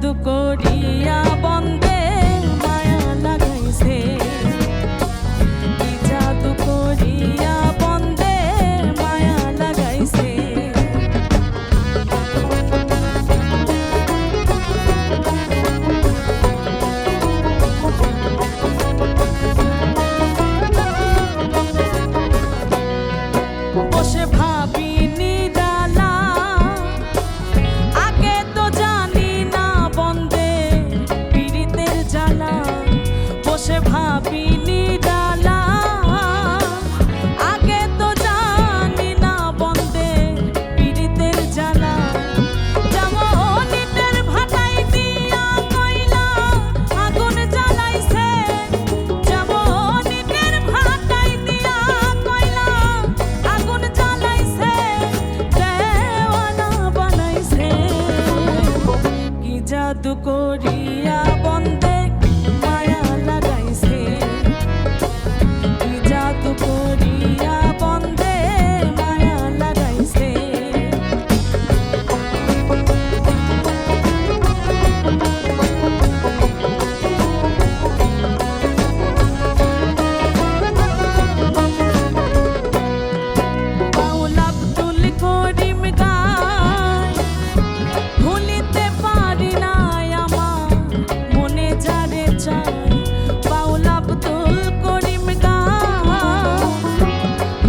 জাদু করিয়া বন্দে মায়া লাগাইছে, কি জাদু করিয়া বন্দে মায়া লাগাইছে। বসে ভাবি নিরালা, আগে তো জানি না বন্দে পীড়িতের জ্বালা। বসে ভাবি নিরালা, আগে তো জানি না বন্দে পীড়িতের জ্বালা। যেমন ইটের ভাটায় দিয়া কয়লা আগুন জ্বালাইছে, যেমন ইটের ভাটায় দিয়া কয়লা আগুন জ্বালাইছে, দেওয়ানা বানাইছে। কি জাদু করিয়া বন্দে মায়া লাগাইছে, কি জাদু করিয়া বন্দে মায়া লাগাইছে। বাউল আব্দুল করিম গায়, ভুলিতে পারি নাই আমার মনে যারে চায়। বাউল আব্দুল করিম গায়,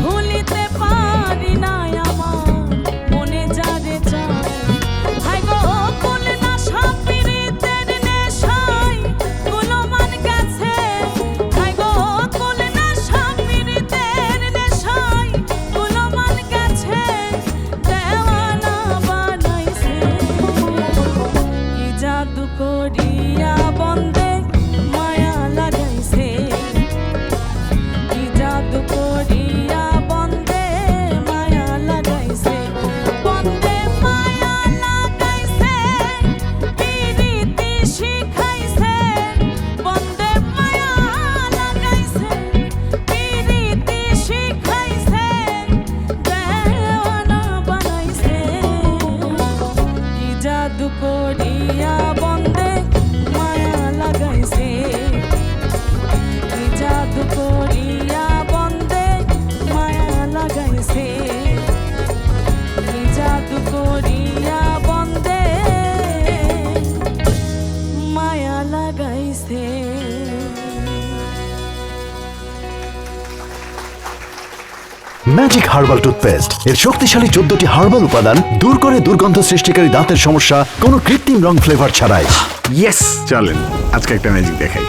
ভুলিতে পারি নাই আমার মনে যারে চায়। হায় গো কুল না সাপিরিতের নেশায় গুলমান গেছে, হায় গো কুল না সাপিরিতের নেশায় গুলমান গেছে, দেওয়ানা বানাইছে। কি জাদু করিয়া বন্দে মায়া লাগাইছে, কি জাদু করিয়া বন্দে মায়া লাগাইছে। বন্দে মায়া লাগাইছে, পীড়িতি শিখাইছে, বন্দে মায়া লাগাইছে, পীড়িতি শিখাইছে, দেওয়ানা বানাইছে। কি জাদু করিয়া বন্দে মায়া লাগাইছে, কি জাদু করিয়া বন্দে মায়া লাগাইছে, কি জাদু করিয়া বন্দে মায়া লাগাইছে। ম্যাজিক হার্বাল টুথপেস্ট এর শক্তিশালী 14টি হার্বাল উপাদান দূর করে দুর্গন্ধ সৃষ্টিকারী দাঁতের সমস্যা কোনো কৃত্রিম রং ফ্লেভার ছাড়াই। ইয়েস, চলেন আজকে একটা ম্যাজিক দেখাই।